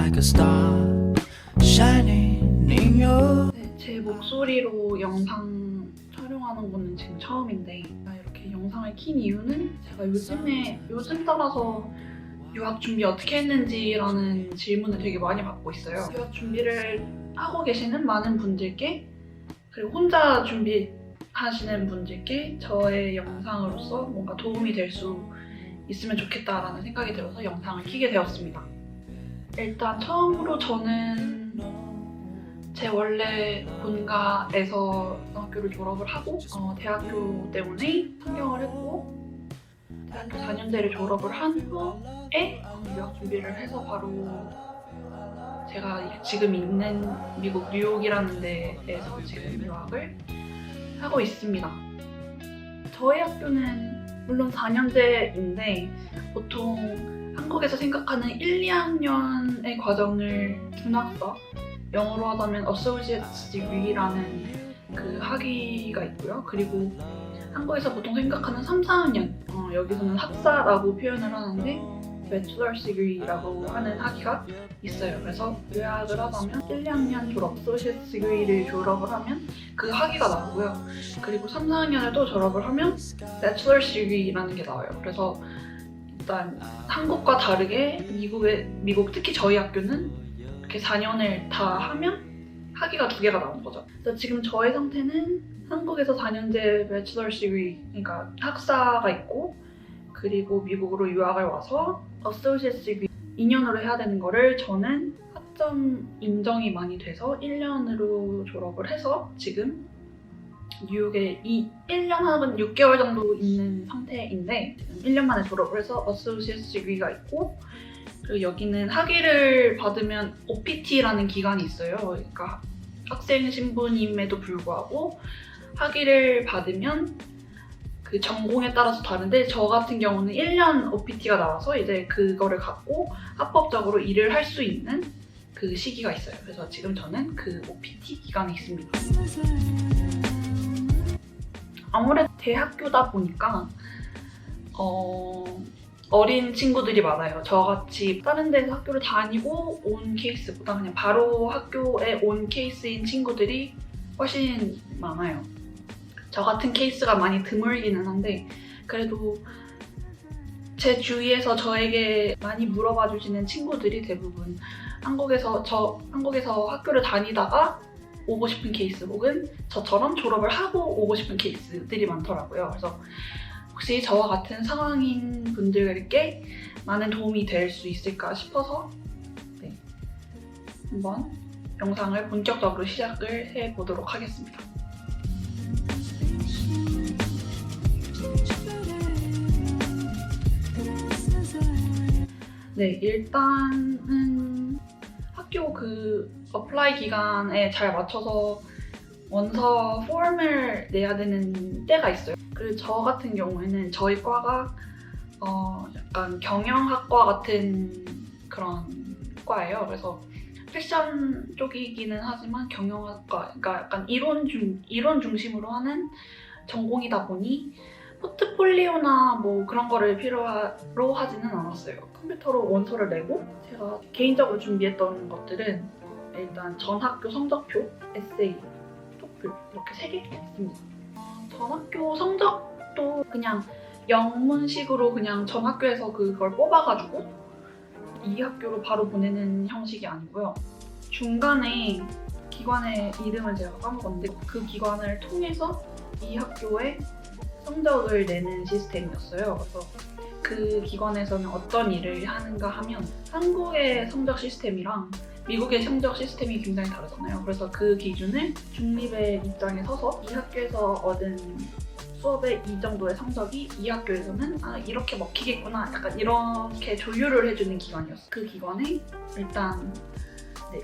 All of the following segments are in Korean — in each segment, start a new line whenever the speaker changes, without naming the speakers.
like a star shining in your.
네, 제 목소리로 영상 촬영하는 거는 지금 처음인데 이렇게 영상을 킨 이유는 제가 요즘 따라서 유학 준비 어떻게 했는지라는 질문을 되게 많이 받고 있어요. 유학 준비를 하고 계시는 많은 분들께 그리고 혼자 준비하시는 분들께 저의 영상으로서 뭔가 도움이 될 수 있으면 좋겠다라는 생각이 들어서 영상을 켜게 되었습니다. 일단 처음으로 저는 제 원래 본가에서 학교를 졸업을 하고 대학교 때문에 상경을 했고 대학교 4년제를 졸업을 한 후에 유학 준비를 해서 바로 제가 지금 있는 미국 뉴욕이라는 데에서 지금 유학을 하고 있습니다. 저희 학교는 물론 4년제인데 보통 한국에서 생각하는 1, 2학년의 과정을 준학사, 영어로 하자면 Associate Degree라는 그 학위가 있고요. 그리고 한국에서 보통 생각하는 3, 4학년, 여기서는 학사라고 표현을 하는데 Bachelor's Degree라고 하는 학위가 있어요. 그래서 요약을 하자면 1, 2학년 졸업, Associate Degree를 졸업을 하면 그 학위가 나오고요. 그리고 3, 4학년을 또 졸업을 하면 Bachelor's Degree라는 게 나와요. 그래서 일단 한국과 다르게 미국 특히 저희 학교는 이렇게 4년을 다 하면 학위가 2개가 나오는 거죠. 그래서 지금 저의 상태는 한국에서 4년제 Bachelor's Degree, 그러니까 학사가 있고 그리고 미국으로 유학을 와서 Associate Degree 2년으로 해야 되는 거를 저는 학점 인정이 많이 돼서 1년으로 졸업을 해서 지금 뉴욕에 1년 한 6개월 정도 있는 상태인데 1년 만에 졸업을 해서 Associate Degree가 있고 그리고 여기는 학위를 받으면 OPT라는 기간이 있어요. 그러니까 학생 신분임에도 불구하고 학위를 받으면 그 전공에 따라서 다른데 저 같은 경우는 1년 OPT가 나와서 이제 그거를 갖고 합법적으로 일을 할 수 있는 그 시기가 있어요. 그래서 지금 저는 그 OPT 기간에 있습니다. 아무래도 대학교다 보니까 어린 친구들이 많아요. 저같이 다른 데서 학교를 다니고 온 케이스보다 그냥 바로 학교에 온 케이스인 친구들이 훨씬 많아요. 저 같은 케이스가 많이 드물기는 한데 그래도 제 주위에서 저에게 많이 물어봐 주시는 친구들이 대부분 한국에서 학교를 다니다가 오고 싶은 케이스 혹은 저처럼 졸업을 하고 오고 싶은 케이스들이 많더라고요. 그래서 혹시 저와 같은 상황인 분들께 많은 도움이 될 수 있을까 싶어서 한번 영상을 본격적으로 시작을 해보도록 하겠습니다. 네, 일단은 학교 그 어플라이 기간에 잘 맞춰서 원서 폼을 내야 되는 때가 있어요. 그리고 저 같은 경우에는 저희 과가 약간 경영학과 같은 그런 과예요. 그래서 패션 쪽이기는 하지만 경영학과, 그러니까 약간 이론 중심으로 하는 전공이다 보니 포트폴리오나 뭐 그런 거를 필요로 하지는 않았어요. 컴퓨터로 원서를 내고 제가 개인적으로 준비했던 것들은 일단 전학교 성적표, 에세이, 토플 이렇게 3개 있습니다. 전학교 성적도 그냥 영문식으로 그냥 전학교에서 그걸 뽑아가지고 이 학교로 바로 보내는 형식이 아니고요. 중간에 기관의 이름을 제가 까먹었는데 그 기관을 통해서 이 학교에 성적을 내는 시스템이었어요. 그래서 그 기관에서는 어떤 일을 하는가 하면 한국의 성적 시스템이랑 미국의 성적 시스템이 굉장히 다르잖아요. 그래서 그 기준을 중립의 입장에 서서 이 학교에서 얻은 수업의 이 정도의 성적이 이 학교에서는 이렇게 먹히겠구나 약간 이렇게 조율을 해주는 기관이었어요. 그 기관에 일단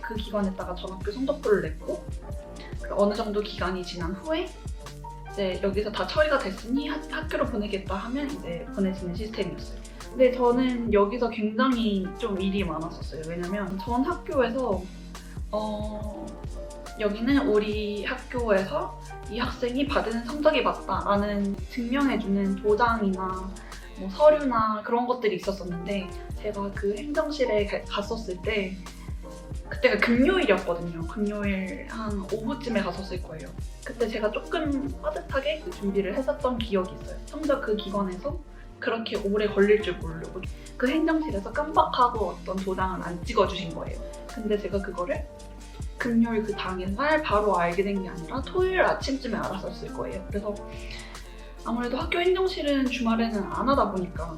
그 기관에다가 전학교 성적표를 냈고 어느 정도 기간이 지난 후에 이제 여기서 다 처리가 됐으니 학교로 보내겠다 하면 이제 보내지는 시스템이었어요. 근데 저는 여기서 굉장히 좀 일이 많았었어요. 왜냐면 전 학교에서 여기는 우리 학교에서 이 학생이 받은 성적이 맞다라는 증명해주는 도장이나 뭐 서류나 그런 것들이 있었었는데 제가 그 행정실에 갔었을 때 그때가 금요일이었거든요. 금요일 한 오후쯤에 갔었을 거예요. 그때 제가 조금 빠듯하게 그 준비를 했었던 기억이 있어요. 성적 그 기관에서 그렇게 오래 걸릴 줄 모르고 그 행정실에서 깜빡하고 어떤 도장을 안 찍어주신 거예요. 근데 제가 그거를 금요일 그 당일날 바로 알게 된 게 아니라 토요일 아침쯤에 알았었을 거예요. 그래서 아무래도 학교 행정실은 주말에는 안 하다 보니까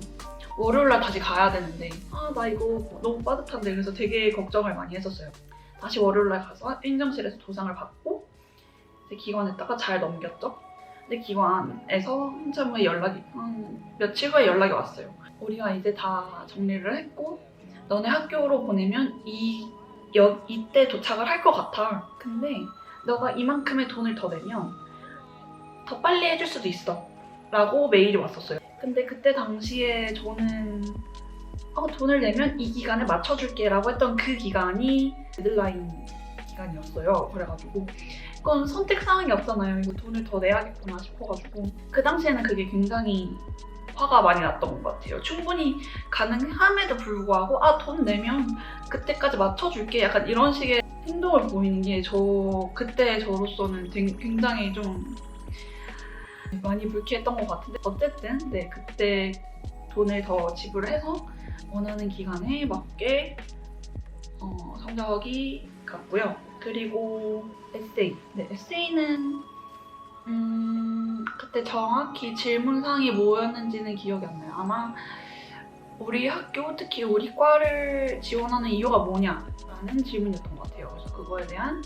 월요일날 다시 가야 되는데 나 이거 너무 빠듯한데 그래서 되게 걱정을 많이 했었어요. 다시 월요일날 가서 행정실에서 도장을 받고 이제 기관에다가 잘 넘겼죠. 근데 기관에서 한참 후에 며칠 후에 연락이 왔어요. 우리가 이제 다 정리를 했고 너네 학교로 보내면 이때 도착을 할 것 같아. 근데 너가 이만큼의 돈을 더 내면 더 빨리 해줄 수도 있어 라고 메일이 왔었어요. 근데 그때 당시에 저는 돈을 내면 이 기간에 맞춰줄게 라고 했던 그 기간이 데드라인 기간이었어요. 그래가지고 그건 선택사항이 없잖아요. 이거 돈을 더 내야겠구나 싶어가지고 그 당시에는 그게 굉장히 화가 많이 났던 것 같아요. 충분히 가능함에도 불구하고 돈 내면 그때까지 맞춰줄게 약간 이런 식의 행동을 보이는 게 그때 저로서는 굉장히 좀 많이 불쾌했던 것 같은데 어쨌든 네, 그때 돈을 더 지불해서 원하는 기간에 맞게 성적이 갔고요. 그리고 에세이. 네, 에세이는 그때 정확히 질문사항이 뭐였는지는 기억이 안 나요. 아마 우리 학교, 특히 우리 과를 지원하는 이유가 뭐냐라는 질문이었던 것 같아요. 그래서 그거에 대한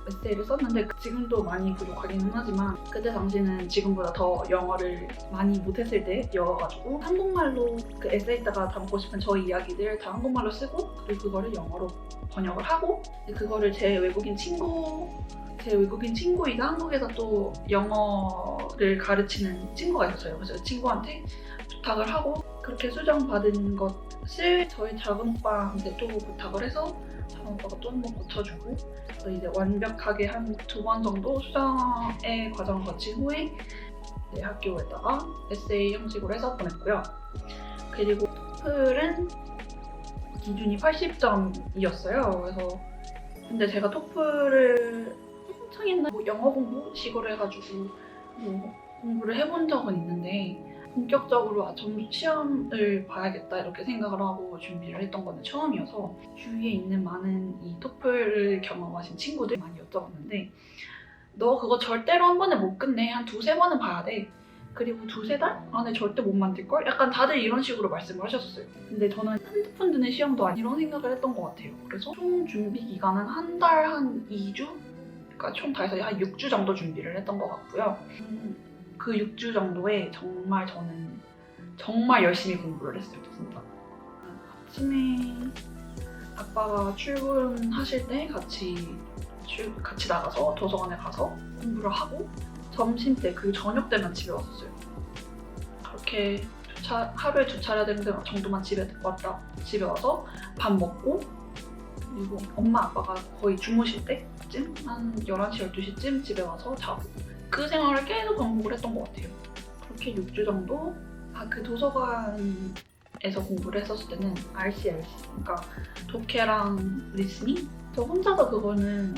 에세이를 썼는데 지금도 많이 부족하기는 하지만 그때 당시는 지금보다 더 영어를 많이 못했을 때여가지고 한국말로 그 에세이에다가 담고 싶은 저희 이야기들 다 한국말로 쓰고 그리고 그거를 영어로 번역을 하고 그거를 제 외국인 친구이자 한국에서 또 영어를 가르치는 친구가 있었어요. 그래서 친구한테 부탁을 하고 그렇게 수정받은 것을 저희 작은 오빠한테 또 부탁을 해서 작은 오빠가 또 한 번 고쳐주고 그래서 이제 완벽하게 한 2번 정도 수정의 과정을 거친 후에 네, 학교에다가 에세이 형식으로 해서 보냈고요. 그리고 토플은 기준이 80점이었어요. 그래서 근데 제가 토플을 한창 옛날 영어 공부식으로 해가지고 공부를 해본 적은 있는데 본격적으로 시험을 봐야겠다 이렇게 생각을 하고 준비를 했던 건 처음이어서 주위에 있는 많은 이 토플을 경험하신 친구들 많이 여쭤봤는데 너 그거 절대로 한 번에 못 끝내. 한 2-3번은 봐야 돼. 그리고 2-3달 안에 절대 못 만들걸? 약간 다들 이런 식으로 말씀을 하셨어요. 근데 저는 한두 푼 드는 시험도 아니 이런 생각을 했던 것 같아요. 그래서 총 준비 기간은 한 달 한 2주? 그러니까 총 다 해서 한 6주 정도 준비를 했던 것 같고요. 그 6주 정도에 저는 정말 열심히 공부를 했어요. 진짜. 아침에 아빠가 출근하실 때 같이 나가서 도서관에 가서 공부를 하고 점심 때 그리고 저녁 때만 집에 왔었어요. 그렇게 하루에 2차례 정도만 집에 와서 밥 먹고 그리고 엄마 아빠가 거의 주무실 때쯤 한 11시, 12시쯤 집에 와서 자고 그 생활을 계속 반복을 했던 것 같아요. 그렇게 6주 정도 그 도서관에서 공부를 했었을 때는 RCRC 그러니까 독해랑 리스닝 저 혼자서 그거는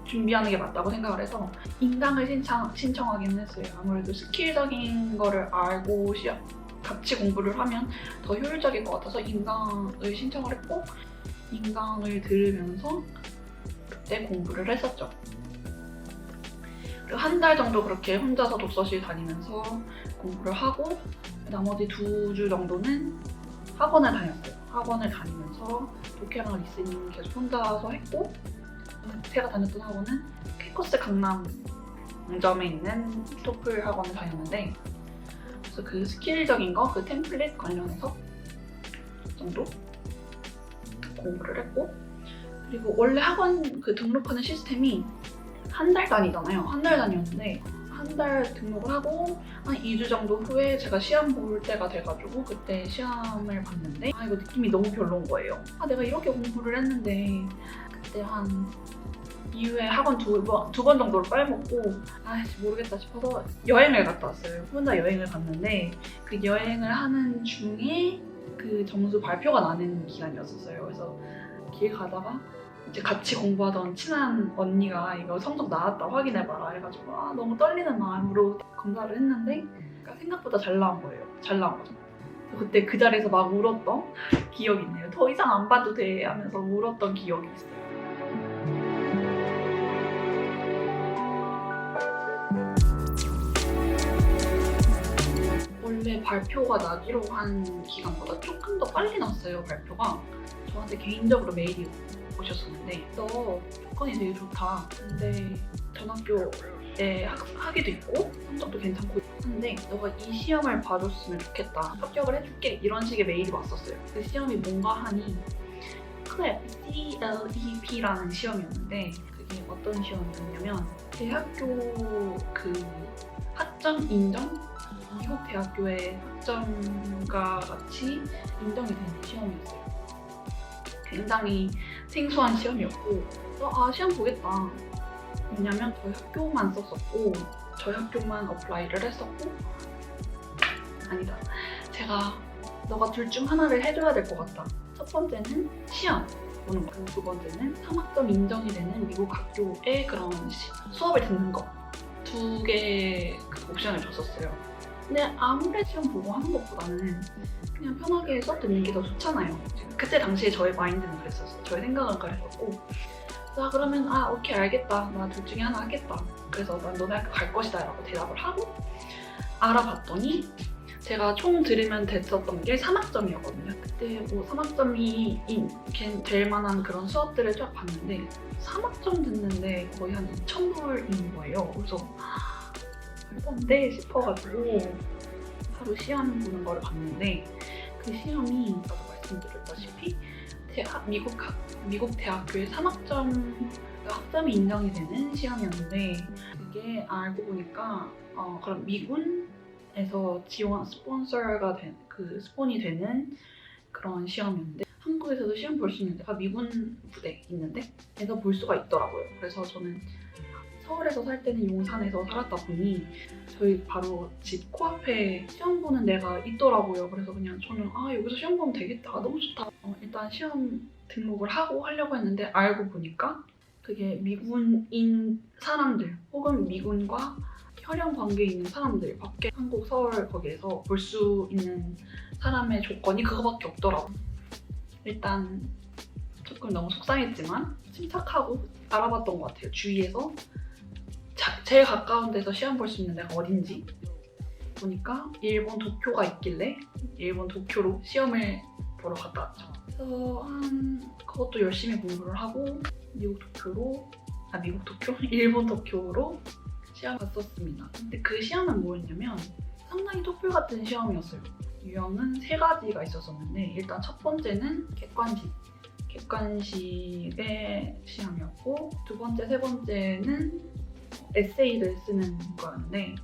준비하는 게 맞다고 생각을 해서 인강을 신청하긴 했어요. 아무래도 스킬적인 거를 알고 같이 공부를 하면 더 효율적일 것 같아서 인강을 신청을 했고 인강을 들으면서 그때 공부를 했었죠. 그리고 한 달 정도 그렇게 혼자서 독서실 다니면서 공부를 하고 나머지 2주 정도는 학원을 다녔어요. 학원을 다니면서 독해랑 리스닝 계속 혼자서 했고 제가 다녔던 학원은 캐커스 강남점에 있는 토플 학원을 다녔는데 그래서 그 스킬적인 거, 그 템플릿 관련해서 정도 공부를 했고 그리고 원래 학원 그 등록하는 시스템이 한 달 단위잖아요. 한 달 단위였는데 한 달 등록을 하고 한 2주 정도 후에 제가 시험 볼 때가 돼가지고 그때 시험을 봤는데 이거 느낌이 너무 별로인 거예요. 내가 이렇게 공부를 했는데 그때 한 이후에 학원 두 번 정도를 빨먹고 모르겠다 싶어서 여행을 갔다 왔어요. 혼자 여행을 갔는데 그 여행을 하는 중에 그 점수 발표가 나는 기간이었었어요. 그래서 길 가다가 이제 같이 공부하던 친한 언니가 이거 성적 나왔다 확인해봐라 해가지고 너무 떨리는 마음으로 검사를 했는데 그러니까 생각보다 잘 나온 거예요. 잘 나온 거죠. 그때 그 자리에서 막 울었던 기억이 있네요. 더 이상 안 봐도 돼 하면서 울었던 기억이 있어요. 원래 발표가 나기로 한 기간보다 조금 더 빨리 났어요. 발표가 저한테 개인적으로 메일이 오셨었는데 너 조건이 되게 좋다. 근데 전학교에 학위도 있고 성적도 괜찮고 한데 너가 이 시험을 봐줬으면 좋겠다. 합격을 해줄게. 이런 식의 메일이 왔었어요. 그 시험이 뭔가 하니 CLEP라는 시험이었는데 그게 어떤 시험이었냐면 대학교 그 학점 인정? 미국 대학교의 학점과 같이 인정이 되는 시험이었어요. 굉장히 생소한 시험이었고 시험 보겠다. 왜냐면 저희 학교만 썼었고 저희 학교만 어플라이를 했었고 아니다. 제가 너가 둘 중 하나를 해줘야 될 것 같다. 첫 번째는 시험 보는 거. 두 번째는 3학점 인정이 되는 미국 학교의 그런 수업을 듣는 거. 두 개의 그 옵션을 줬었어요. 근데 아무리 시험 보고 하는 것보다는 그냥 편하게 수업 듣는 게 더 좋잖아요. 그때 당시에 저의 마인드는 그랬었어요. 저의 생각은 그랬었고 자 그러면 오케이 알겠다. 나 둘 중에 하나 하겠다. 그래서 난 너네 학교 갈 것이다 라고 대답을 하고 알아봤더니 제가 총 들으면 됐었던 게 3학점이었거든요. 그때 뭐 3학점이 될 만한 그런 수업들을 쫙 봤는데 3학점 듣는데 거의 한 2,000불인 거예요. 그래서 말도 안 돼 싶어가지고 하루 시험 보는 걸 봤는데 그 시험이 아까 말씀드렸다시피 미국 대학교의 3학점 학점이 인정이 되는 시험이었는데 그게 알고 보니까 그럼 미군에서 지원 스폰서가 된 그 스폰이 되는 그런 시험이었는데 한국에서도 시험 볼 수 있는데 미군 부대 있는데 에서 볼 수가 있더라고요. 그래서 저는 서울에서 살 때는 용산에서 살았다 보니 저희 바로 집 코앞에 시험 보는 데가 있더라고요. 그래서 그냥 저는 여기서 시험 보면 되겠다. 너무 좋다. 일단 시험 등록을 하려고 했는데 알고 보니까 그게 미군인 사람들 혹은 미군과 혈연 관계에 있는 사람들 밖에 한국 서울 거기에서 볼 수 있는 사람의 조건이 그거밖에 없더라고요. 일단 조금 너무 속상했지만 침착하고 알아봤던 것 같아요. 주위에서 제일 가까운 데서 시험 볼 수 있는 데가 어딘지 보니까 일본 도쿄가 있길래 일본 도쿄로 시험을 보러 갔다 왔죠. 그래서 그것도 열심히 공부를 하고 일본 도쿄로 시험 갔었습니다. 근데 그 시험은 뭐였냐면 상당히 토플 같은 시험이었어요. 유형은 3가지가 있었었는데 일단 첫 번째는 객관식의 시험이었고 두 번째, 세 번째는 에세이를 쓰는 거였는데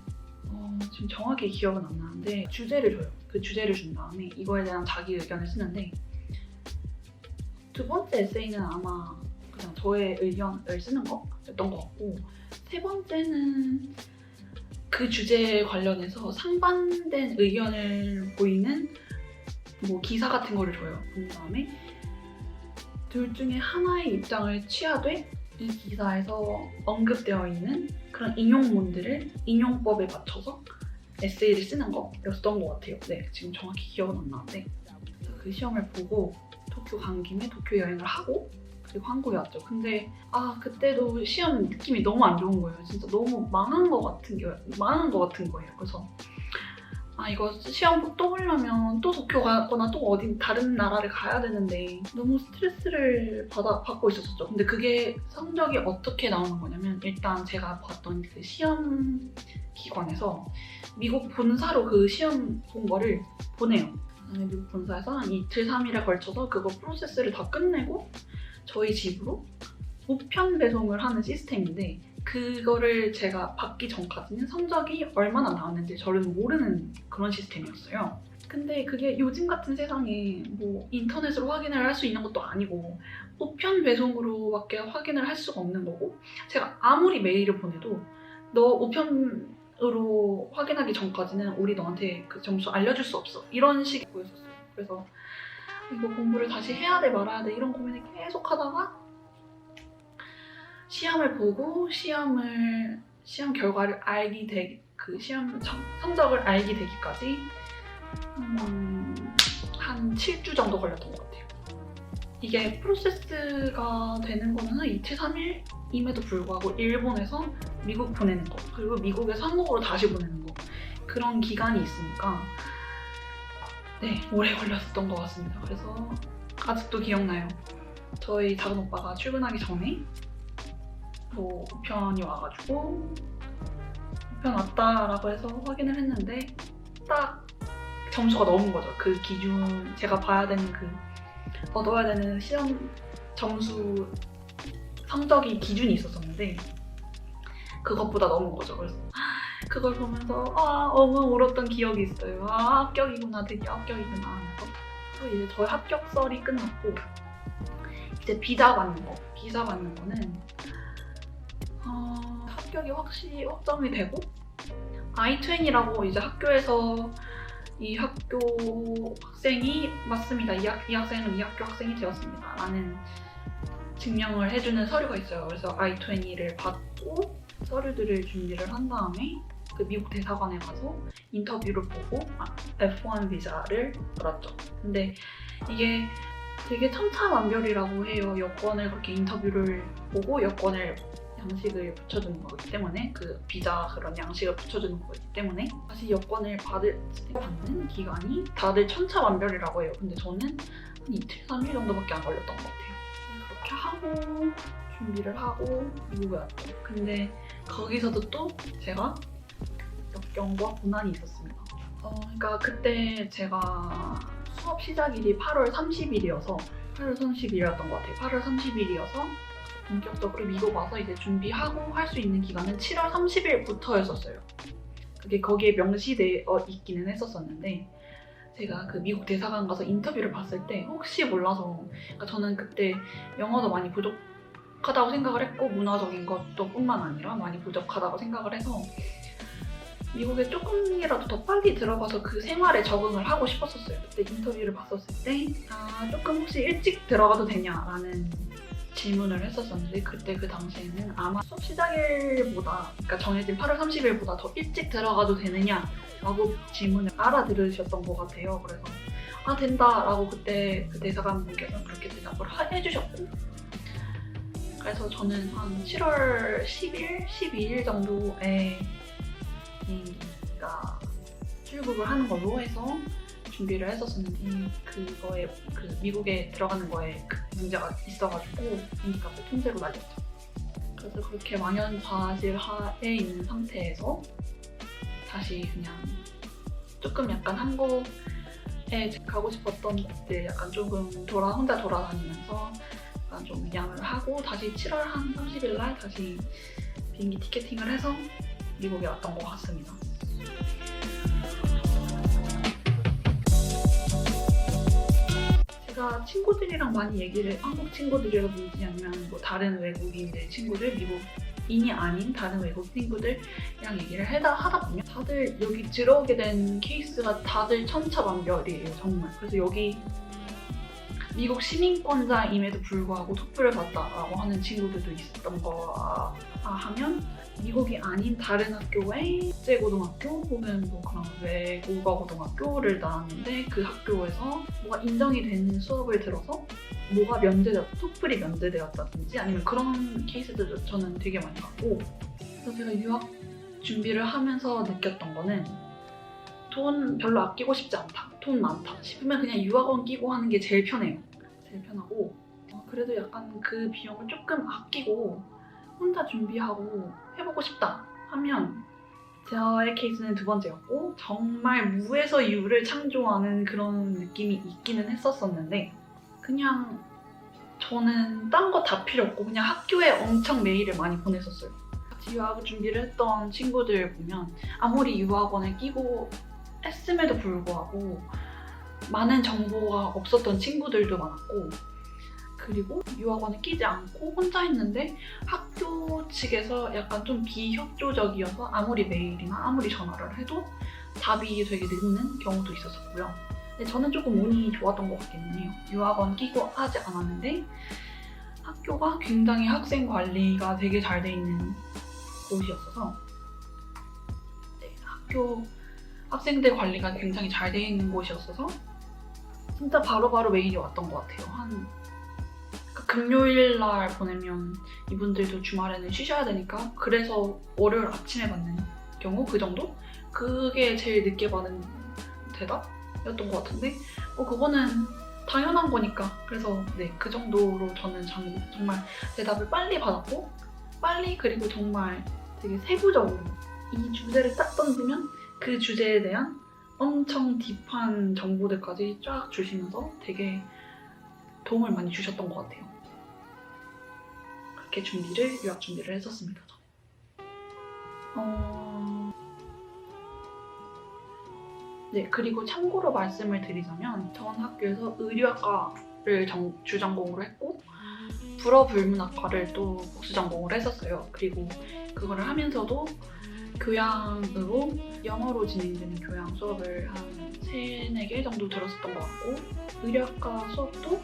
지금 정확히 기억은 안 나는데 주제를 줘요. 그 주제를 준 다음에 이거에 대한 자기 의견을 쓰는데 두 번째 에세이는 아마 그냥 저의 의견을 쓰는 거였던 것 같고 세 번째는 그 주제에 관련해서 상반된 의견을 보이는 뭐 기사 같은 거를 줘요. 본 다음에 둘 중에 하나의 입장을 취하되 이 기사에서 언급되어 있는 그런 인용문들을 인용법에 맞춰서 에세이를 쓰는 거였던 것 같아요. 네, 지금 정확히 기억은 안 나는데 그 시험을 보고 도쿄 간 김에 도쿄 여행을 하고 그리고 한국에 왔죠. 근데 그때도 시험 느낌이 너무 안 좋은 거예요. 진짜 너무 망한 것 같은 거예요. 그래서 이거 시험 또 보려면 또 도쿄 가거나 또 어딘 다른 나라를 가야 되는데 너무 스트레스를 받고 있었죠. 근데 그게 성적이 어떻게 나오는 거냐면 일단 제가 봤던 그 시험 기관에서 미국 본사로 그 시험 본 거를 보내요. 미국 본사에서 한 이틀, 3일에 걸쳐서 그거 프로세스를 다 끝내고 저희 집으로 우편 배송을 하는 시스템인데 그거를 제가 받기 전까지는 성적이 얼마나 나왔는지 저는 모르는 그런 시스템이었어요. 근데 그게 요즘 같은 세상에 뭐 인터넷으로 확인을 할 수 있는 것도 아니고 우편 배송으로밖에 확인을 할 수가 없는 거고 제가 아무리 메일을 보내도 너 우편으로 확인하기 전까지는 우리 너한테 그 점수 알려줄 수 없어. 이런 식이 보였었어요. 그래서 이거 공부를 다시 해야 돼 말아야 돼 이런 고민을 계속 하다가 시험을 보고 시험 결과를 알게 그 시험 성적을 알게 되기까지 한 7주 정도 걸렸던 것 같아요. 이게 프로세스가 되는 거는 한 이틀 3일임에도 불구하고 일본에서 미국 보내는 거, 그리고 미국에서 한국으로 다시 보내는 거, 그런 기간이 있으니까 네, 오래 걸렸었던 것 같습니다. 그래서 아직도 기억나요. 저희 작은 오빠가 출근하기 전에 우편이 와가지고 우편 왔다라고 해서 확인을 했는데 딱 점수가 넘은 거죠. 그 기준, 제가 봐야 되는 얻어야 되는 시험 점수 성적이 기준이 있었었는데 그것보다 넘은 거죠. 그래서 그걸 보면서 엉엉 울었던 기억이 있어요. 합격이구나, 드디어 합격이구나. 그래서 이제 저희 합격설이 끝났고 이제 비자 받는 거는 합격이 확정이 되고 I-20이라고 이제 학교에서 이 학교 학생이 맞습니다. 이 학생은 이 학교 학생이 되었습니다. 라는 증명을 해주는 서류가 있어요. 그래서 I-20를 받고 서류들을 준비를 한 다음에 그 미국 대사관에 가서 인터뷰를 보고 F1 비자를 받았죠. 근데 이게 되게 천차만별이라고 해요. 여권을 그렇게 인터뷰를 보고 여권을 양식을 붙여주는 거기 때문에 그 비자 그런 양식을 붙여주는 거기 때문에 다시 여권을 받는 기간이 다들 천차만별이라고 해요. 근데 저는 한 이틀, 3일 정도밖에 안 걸렸던 것 같아요. 그렇게 하고 준비를 하고 미국에 왔죠. 근데 거기서도 또 제가 역경과 고난이 있었습니다. 그러니까 그때 제가 수업 시작일이 8월 30일이었던 것 같아요. 8월 30일이어서 본격적으로 미국 와서 이제 준비하고 할 수 있는 기간은 7월 30일부터였었어요. 그게 거기에 명시되어 있기는 했었었는데 제가 그 미국 대사관 가서 인터뷰를 봤을 때 혹시 몰라서 그러니까 저는 그때 영어도 많이 부족하다고 생각을 했고 문화적인 것도 뿐만 아니라 많이 부족하다고 생각을 해서 미국에 조금이라도 더 빨리 들어가서 그 생활에 적응을 하고 싶었었어요. 그때 인터뷰를 봤었을 때 조금 혹시 일찍 들어가도 되냐라는 질문을 했었었는데 그때 그 당시에는 아마 수업 시작일보다 그러니까 정해진 8월 30일보다 더 일찍 들어가도 되느냐라고 질문을 알아들으셨던 것 같아요. 그래서 된다라고 그때 그 대사관분께서 그렇게 대답을 해주셨고 그래서 저는 한 7월 10일, 12일 정도에 비행기가 출국을 하는 걸로 해서 준비를 했었었는데 그거에 미국에 들어가는 거에 문제가 있어가지고 비행기가 통째로 날렸죠. 그래서 그렇게 망연자실하에 있는 상태에서 다시 그냥 조금 약간 한국에 가고 싶었던 곳들 약간 조금 혼자 돌아다니면서 약간 좀 미양을 하고 다시 7월 한 30일 날 다시 비행기 티켓팅을 해서 미국에 왔던 것 같습니다. 제가 친구들이랑 많이 한국 친구들이라든지 아니면 뭐 다른 외국인들 친구들, 미국인이 아닌 다른 외국 친구들이랑 얘기를 하다 보면 다들 여기 들어오게 된 케이스가 다들 천차만별이에요, 정말. 그래서 여기 미국 시민권자임에도 불구하고 토플을 봤다라고 하는 친구들도 있었던 거 하면 미국이 아닌 다른 학교의 국제고등학교 혹은 뭐 그런 외국어 고등학교를 나왔는데 그 학교에서 뭐가 인정이 된 수업을 들어서 뭐가 토플이 면제되었다든지 아니면 그런 케이스들도 저는 되게 많이 봤고 그래서 제가 유학 준비를 하면서 느꼈던 거는 돈 별로 아끼고 싶지 않다, 돈 많다 싶으면 그냥 유학원 끼고 하는 게 제일 편해요. 제일 편하고 그래도 약간 그 비용을 조금 아끼고 혼자 준비하고 해보고 싶다 하면 저의 케이스는 두 번째였고 정말 무에서 유를 창조하는 그런 느낌이 있기는 했었었는데 그냥 저는 딴 거 다 필요 없고 그냥 학교에 엄청 메일을 많이 보냈었어요. 같이 유학 준비를 했던 친구들 보면 아무리 유학원을 끼고 했음에도 불구하고 많은 정보가 없었던 친구들도 많았고 그리고 유학원을 끼지 않고 혼자 했는데 학교 측에서 약간 좀 비협조적이어서 아무리 메일이나 아무리 전화를 해도 답이 되게 늦는 경우도 있었고요. 근데 저는 조금 운이 좋았던 것 같기는 해요. 유학원 끼고 하지 않았는데 학교가 굉장히 학생 관리가 되게 잘 돼 있는 곳이었어서 네, 학생들 관리가 굉장히 잘 돼 있는 곳이었어서 진짜 바로바로 메일이 왔던 것 같아요. 금요일 날 보내면 이분들도 주말에는 쉬셔야 되니까 그래서 월요일 아침에 받는 경우 그 정도? 그게 제일 늦게 받은 대답이었던 것 같은데 그거는 당연한 거니까 그래서 네, 그 정도로 저는 정말 대답을 빨리 받았고 그리고 정말 되게 세부적으로 이 주제를 딱 던지면 그 주제에 대한 엄청 딥한 정보들까지 쫙 주시면서 되게 도움을 많이 주셨던 것 같아요. 그렇게 유학 준비를 했었습니다. 네, 그리고 참고로 말씀을 드리자면 전 학교에서 의류학과를 주전공으로 했고 불어불문학과를 또 복수전공을 했었어요. 그리고 그거를 하면서도 교양으로 영어로 진행되는 교양 수업을 한 3-4개 정도 들었었던 것 같고 의류학과 수업도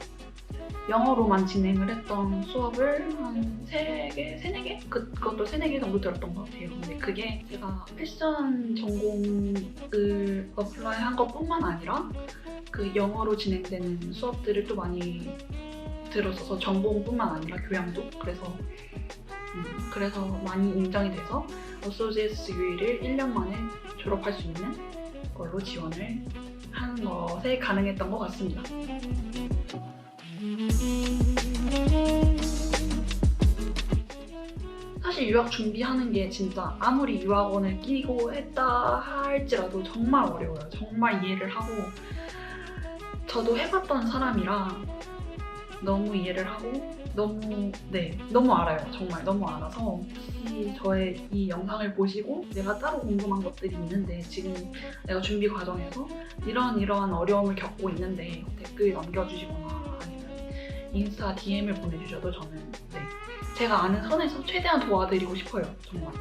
영어로만 진행을 했던 수업을 한 3-4개? 그것도 3-4개 정도 들었던 것 같아요. 근데 그게 제가 패션 전공을 어플라이한 것뿐만 아니라 그 영어로 진행되는 수업들을 또 많이 들었어서 전공뿐만 아니라 교양도 그래서 많이 인정이 돼서 어소시에이트 UE를 1년 만에 졸업할 수 있는 걸로 지원을 한 것에 가능했던 것 같습니다. 사실 유학 준비하는 게 진짜 아무리 유학원을 끼고 했다 할지라도 정말 어려워요. 정말 이해를 하고 저도 해봤던 사람이라 너무 이해를 하고 너무 알아요. 정말 너무 알아서 혹시 저의 이 영상을 보시고 내가 따로 궁금한 것들이 있는데 지금 내가 준비 과정에서 이러한 어려움을 겪고 있는데 댓글 남겨주시거나 아니면 인스타 DM을 보내주셔도 저는 제가 아는 선에서 최대한 도와드리고 싶어요. 정말.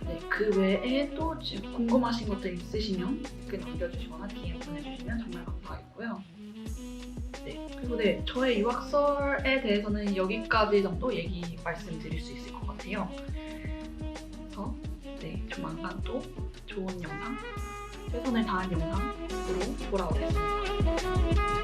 네, 그 외에 또 지금 궁금하신 것들 있으시면 댓글 남겨주시거나 DM 보내주시면 정말 감사하겠고요. 그리고 저의 유학설에 대해서는 여기까지 정도 말씀드릴 수 있을 것 같아요. 그래서 조만간 또 좋은 영상, 최선을 다한 영상으로 돌아오겠습니다. 감사합니다.